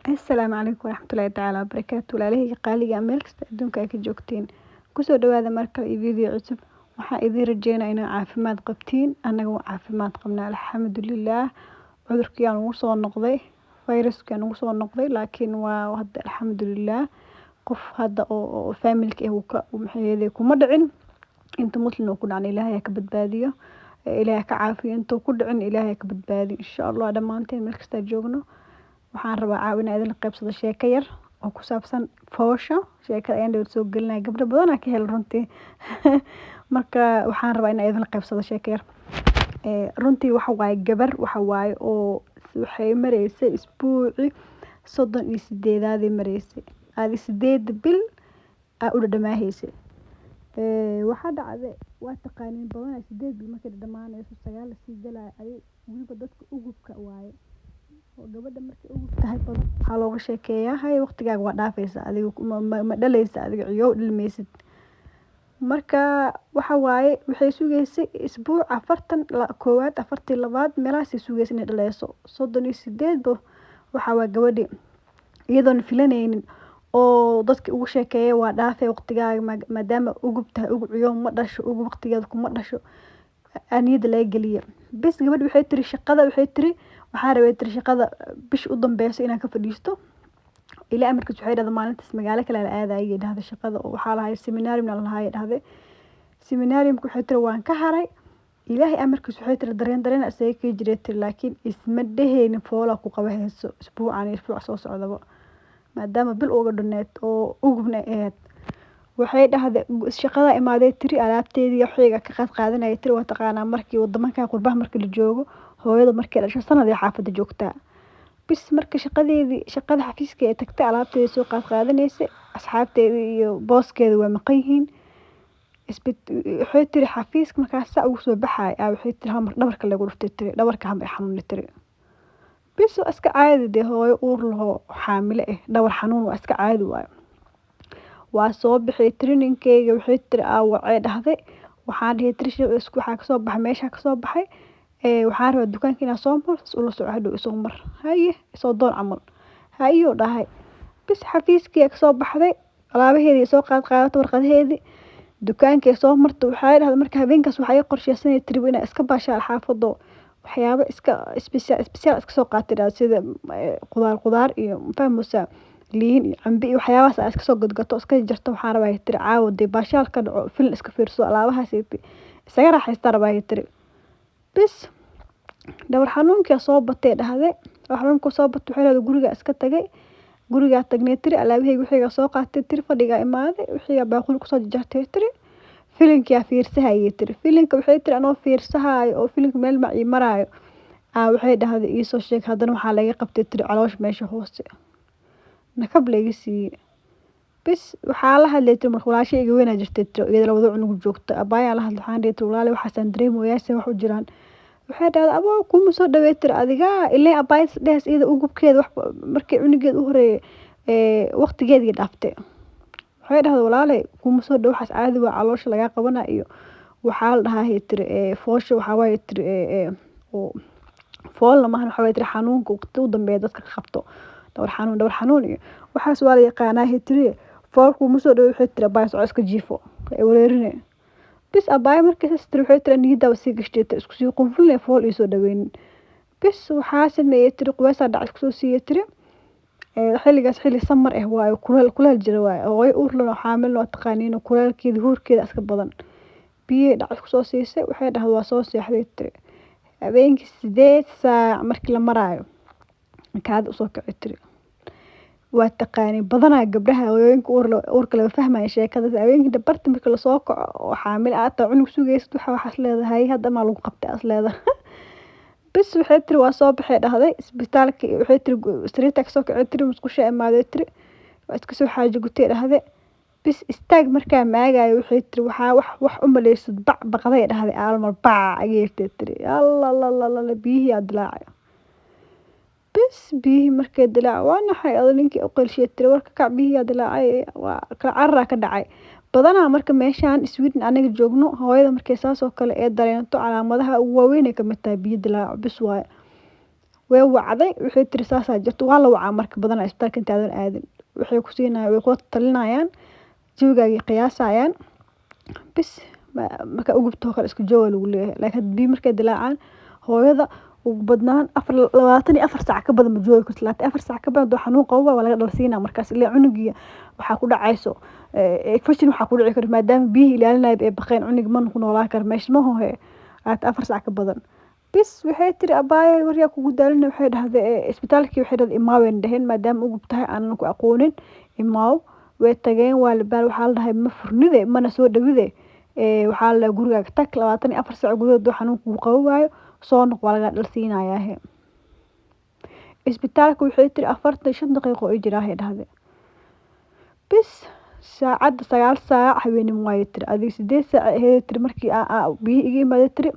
Asalaamu calaykum waraxmatullaahi tacaala wabarakaatu. Walaalahayga qaaliga ah meel kasta adduunka ay ka joogtiin. Kusoo dhawaada mar kale iyo video cusub. Waxaan idiin rajeynayaa inaad caafimaad qabtiin. Annaga waa caafimaad qabnaa alxamdulillaah. Cudurkii aan ugu soo noqday, fayraskii aan ugu soo noqday, laakiin waa hadda alxamdulillaah. Qof hadda oo familka ah maxay kuma dhicin. Inta muslim ku dhacna Ilaahay ka badbaadiyo. Ilaahay ka caafiyo inta ku dhicin Ilaahay ka badbaadiyo. Insha Allah dhamaanteen meel kasta joogno. Waxaan rabaa caawina idin qaybsado sheeko yar oo ku saabsan foosha. Sheekada ayaan dawlad soo gelinay gabdho badan ka hel runtii. Marka waxaan rabaa in idin qaybsado sheeko yar. Runtii waxa waaye gabar waxa waaye oo waxay mareysay isbuuci 38 mareysay. Aadi 8 bil u dhamaahaysa. Waxa dhacday waa taqaaniin badan 8 bil markay dhamaanayso 9 sii galay ay waliba dadka ugubka waaye. Gabadha markay ugu tahay badan waxa looga sheekeeyaa hay waqtigaaga waa dhaafaysa adiga ma dhalaysa adiga ciyo dhilmaysid. Marka waxa waaye waxay sugaysay isbuuc 42 meelahaas sugaysay inay dhalayso 38 waxa waa gabadhi iyadoon filanaynin oo dadka ugu sheekeeyay waa dhaafay waqtigaaga maadaama ugub tahay ugu ciyo ma dhasho ugu waqtigeeda kuma dhasho aniyada laga galiyo. Bas gabadhi waxay tiri shaqada waxaan rabay tiri shaqada bish u dambeysay inaan ka fadhiisto ilaa amarkiis waxay dhahday maalintaas magaalo kale la aadayay dhahday shaqada waxa la hayo seminarium la hayo dhahday seminariumku waxay tiri waan ka haray ilaahay amarkiis waxay tiri dareen asay ka jiray tiri laakiin isma dheheen foola ku qabahayso isbuuc soo socdaba maadaama bil uga dhaneed oo ugubna ahayd waxay dhahday shaqada imaaday tiri alaabteedii waxayga ka qaadanay tiri waa taqaana markii wadamanka qurbaha markii la joogo hooyada markay dhashay sanad xaafada joogtaa bis marka shaqada xafiiska ay tagtay alaabteedii soo qaadanaysa asxaabteedii iyo booskeeda waa maqan yihiin waxay tiri xafiiska markaas ugu soo baxay waxay tiri hamar dhabarka lagu dhuftay tiri dhabarka hamar xanuun tiri bis iska caadi hooyo uur laho xaamile dhabar xanuun waa iska caadi waa soo bixi trainingkeyga waxay tiri waxay dhahday waxaan dhihi tiri waxa ka soo baxay meesha ka soo baxay waxaan rabaa dukaanka inaan soo maro ula soo hadhow isoo mar haye soo doon camal hayo dhahay bis xafiiskii ka soo baxday alaabaheedii soo qaadatay warqadaheedii dukaankii soo martay waxay dhahday marka habeenkaas waxay qorsheysanay tiri inay iska baashaan xaafado waxyaabo iska special iska soo qaatay sida qudaar iyo fahmusa liin iyo cambe iyo waxyaabahaas iska soo gadgato iska jarto waxaan rabaa tiri caawday baashaal ka dhaco film iska fiirso alaabahaas isaga raaxaysta rabaa tiri bis dhabar xanuunka soo batay dhahday xanuunka soo batay waxay leedahay guriga iska tagay guriga tagnay tiri alaabahayga waxiga soo qaatay tiri fadhiga imaaday waxiga baaqul ku soo jartay tiri filimka fiirsahay tiri filimka waxay tiri anoo fiirsahay oo filimka meel ma ii maraayo waxay dhahday ii soo sheeg hadana waxa laga qabtay tiri caloosh meesha hoose nakab laga siiyay bis waxa la hadlay tiri markuu walaashayga weena jirtay tiri iyada labada cunug joogta abaaya la hadlay waxaan dhigay walaal waxaan dareemayaa wax u jiraan waxay dhahday abo kuma soo dhaweeytir adiga ilaa abaay dhees iyada u gubkeeda wax markii cunugeed u horeeyay waqtigeedii dhaaftay waxay dhahday walaalay kuma soo dhaw waxaas caadi waa caloosha laga qabanaa iyo waxa la dhahaa tiri foosha waxa way tiri oo fool ma waxa way tiri xanuunka waqti u dambeeya dadka ka qabto dhawr xanuun iyo waxaas waa la yaqaanaa tiri fool kuma soo dhaw waxay tiri abaay soo iska jiifo ay wareerinay bis abaay markii sister waxay tiri niyada wasi gashtay isku sii qunfulay fool iyo soo dhaweyn bis waxa sameeyay tiri quwaysa dhac isku soo siiyay tiri xilligaas xilli samar waayo kuleel jira waayo oo uur loo xaamil loo taqaaniin kuleelkeeda huurkeeda iska badan biyo dhac isku soo siisay waxay dhahday waa soo seexday tiri habeenkii 8 saac markii la maraayo kaad u soo kacay tiri waa taqaaniin badanaa gabdhaha hooyooyinka uurka laga fahmay sheekada habeenkii dabarta markii la soo kaco oo xaamil aad cunug sugaysid waxa leedahay hadda ma lagu qabtay as leedahay bis waxay tiri waa soo baxay dhahday isbitaalka waxay tiri streetka soo kacay tiri musqusha imaaday tiri waa iska soo xaajo gutay dhahday bis istaag markaa maagayo waxay tiri wax u maleysad baqday dhahday aalmar ayay tiri alla bihi adlaac bis bihi markay dilaac waa naxay adalinkii u qelshay tiri warka ka bihi adlaacay waa kala carra ka dhacay badanaa marka meeshaan Sweden anaga joogno hooyada markay saas oo kale ee dareento calaamadaha ugu waaweyn ee ka mid tahay biyo dilaac bis waay way wacday waxay tiri saasaa jirto waa la wacaa marka badan isbitaalka intaadan aadin waxay ku siinayaan way ku talinayaan jawigaagii qiyaasayaan bis marka ugubtoo kale isku jooga lagu leeyahay laakiin haddii markay dilaacaan hooyada ugu badnaan 24 saac ka badan ma joogi karto 24 saac ka badan doo xanuun qabo waa laga dhalsiinaa markaas ilaa cunugiya waxaa ku dhacayso infection waxaa ku dhici kara maadaama biyihi ilaalinaya ee baqeen cunuga man ku noolaan kara meesha ma hoohe 24 saac ka badan bis waxay tiri abaaye waryaa kugu daalina waxay dhahday isbitaalkii waxay dhahday imaawen dhaheen maadaama ugub tahay aanan ku aqoonin imaaw way tageen waa la baal waxaa la dhahay ma furnide mana soo dhawide waxaa la gurigaaga tag 24 saac gudahood xanuunku uu qabo waayo soo noq waa laga dhalsiinayaa isbitaalka waxay tiri 45 daqiiqo ay jiraahay dhahday bis saacada 9 saac habeenimo way tiri adiga 8 saac ay tiri markii biyo iga imaaday tiri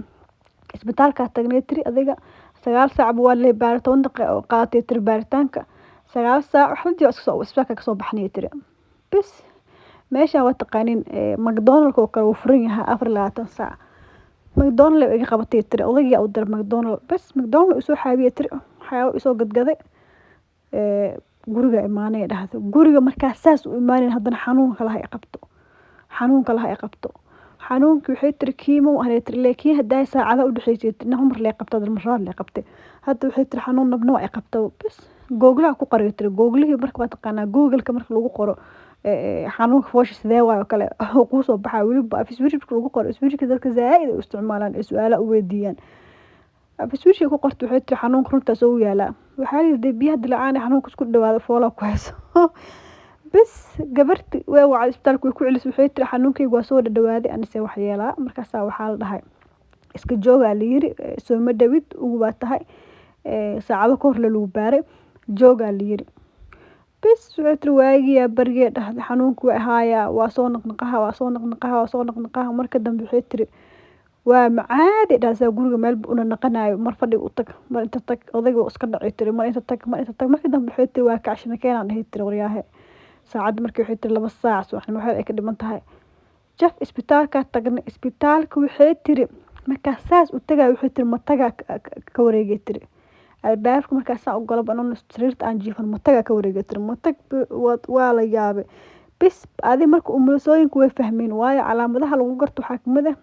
isbitaalka tagnay tiri adiga 9 saac waa la baar 10 daqiiqo qaatay tiri baaritaanka 9 saac waxa isbitaalka ka soo baxnay tiri bis meesha waa taqaanin McDonald's oo kale uu furan yahay 24 saac McDonald's iga qabatay tiri odayga u dar McDonald's bas McDonald's soo xaabiye tiri waxaa soo gadgaday guriga imaanay dhahdo guriga markaa saas u imaanay haddana xanuun kala ay qabto xanuunki waxay tiri kiimo waxay tiri laakiin haday saacada u dhaxaysay tiri number lee qabto marraa lee qabtay hadda waxay tiri xanuun nabno ay qabto bas google ku qoray tiri google marka waa taqaana google ka marka lagu qoro xanuunka foosha sidee waayo kale ku soo baxay waliba afiswirka lagu qoro iswirka dadka zaaid u isticmaalaan su'aalo u weydiiyaan afiswirka ku qorto waxay tiri xanuunka runta soo yaala waxaa yidhi biyaha dilacaan xanuunka isku dhawaado foola ku hayso bas gabarti way wacay isbitaalka way ku celis waxay tiri xanuunkaygu waa soo dhawaaday anise wax yeelaa markaas waxaa la dhahay iska jooga la yiri soo ma dawid ugu baa tahay saacado ka hor la lagu baaray jooga la yiri bas waxay tiri waagiya bargee dhahday xanuunku waa haaya waa soo naqnaqaha marka dambe waxay tiri waa macaadi dhaasa guriga meel una naqanayo mar fadhi u tag mar inta tag odayga iska dhacay tiri mar inta tag marka dambe waxay tiri waa kacshana keenan dhahay tiri wariyaahe saacad markii waxay tiri 2 saac subaxnimo waxay ay ka dhiman tahay jaf isbitaalka tagnay isbitaalka waxay tiri marka saas u tagay waxay tiri mataga ka wareegay tiri albaabka marka saa u galab anoo sariirta aan jiifan mataga ka wareegay tiri matag waa la yaabay bis adi marka umulisooyinku way fahmeen waayo calaamadaha lagu garto waxa kamid ah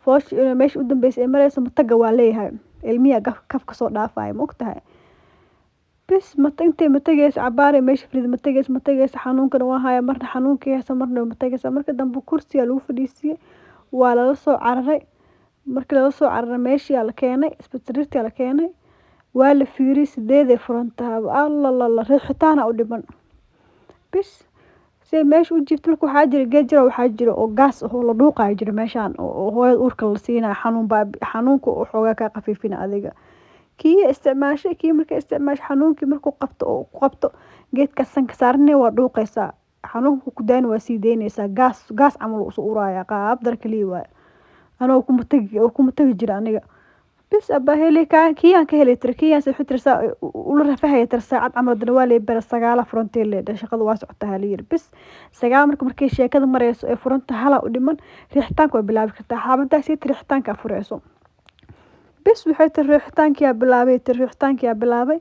foosh meesha u dambeysay maraysa mataga waa leeyahay ilmiya kafka soo dhaafay ma ogtahay bis matagays cabaare meesha frid matagays xanuunkan waa haya marna xanuunkiisa marna matagays marka dambe kursiga lagu fadhiisiyay waa la soo cararay markii la soo cararay meeshii la keenay isbitaalka la keenay waa la fiiri 8 furantaa alla riixitaana u dhiman bis si meesha u jiifto marka waxaa jira geejira waxaa jira oo gaas oo la dhuuqay jira meeshan oo hooyada uurka la siinaa xanuunka oo xoogaa ka qafiifina adiga kii isticmaashay kii marka isticmaash xanuunkii markuu qabto geedka sanka saarnay waa dhuuqaysa xanuunku ku daan waa sii deynaysa gaas amal u soo uraya qaab dar kaliya waa anoo kuma tagi jira aniga bis aba helay kii aan ka helay tirkiyan si fitrisa u la rafahay tir saacad amal danwaale bar 9 frontier leedahay shaqadu waa socotaa haliyir bis 9 markay sheekada mareyso ee fronta hala u dhiman riixtaanku way bilaabi kartaa xaabada si riixtaanka fureyso bas waxay tiri riixtaankiya bilaabay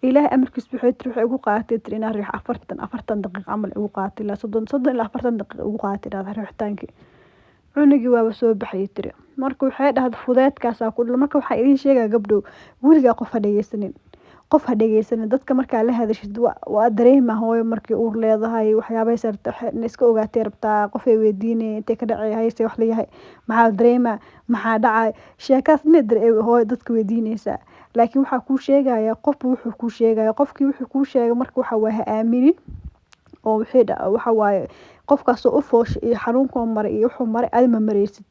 ilaahay amarkiis waxay tiri waxay ugu qaadatay tiri inaa riix 40 daqiiqo amal ugu qaadatay ilaa 30 ilaa 40 daqiiqo ugu qaadatay riixtaankii cunugii waa soo baxay tiri marka waxay dhahday fudeedkaas ku dhul marka waxa idin sheegaa gabdhow wiliga qof dhageysanin dadka marka la hadashid waa dareema hooyo markii uur leedahay waxyaabay sarta iska ogaatay rabtaa qof ay weydiinay intee ka dhacay hayse wax leeyahay maxaa dareema maxaa dhacay sheekaas mid hooyo dadka weydiinaysa laakiin waxa ku sheegaya qof wuxuu ku sheegaya qofkii wuxuu ku sheegay marka waxa waa aaminin oo waxa waaye qofkaas oo u foosh iyo xanuunka maray iyo wuxuu maray aad ma mareysid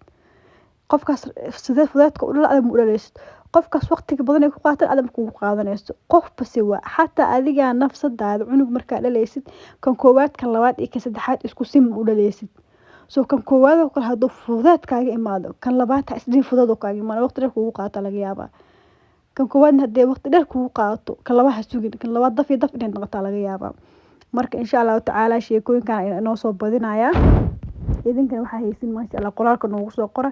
qofkaas sidee fudeedka u dhalaad ma u dhaleysid qofkaas waqtiga badan ay ku qaataan adam ku qaadanayso qof basi waa xataa adiga nafsadaada cunug marka dhaleysid kan koowaad kan labaad iyo kan saddexaad isku sim u dhaleysid soo kan koowaad oo kala hado fudeedkaaga imaado kan labaad ha isdii fudeed kaaga imaado waqti dheer kugu qaata laga yaabaa kan koowaad hadee waqti dheer kugu qaato kan labaad ha sugin kan labaad daf inay noqotaa laga yaabaa marka insha Allah taala sheekooyinkan inoo soo badinaya idinkana waxa haysin ma sha Allah qoraalka noogu soo qora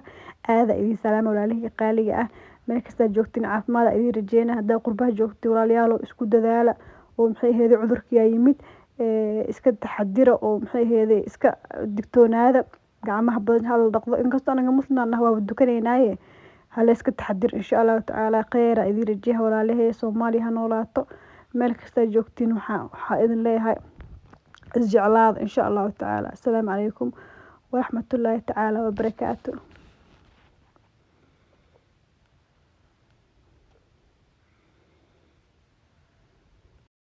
aada idin salaam walaalihi qaaliga ah meel kasta joogtiin caafimaad idin rajeynaa haddaa qurbaha joogtiin walaalayaal isku dadaala oo maxay ahayd cudurkii yimid iska taxadira oo maxay ahayd iska digtoonaada gacmaha badan hal dhaqdo inkastoo anaga muslimna waa dukanaynaayee hala iska taxadir insha Allah taala khayra idin rajeeyaa walaalahay Soomaaliya ha noolaato meel kasta joogtiin waxa idin leeyahay isjeclaad insha Allah taala assalaamu calaykum ورحمة الله تعالى وبركاته.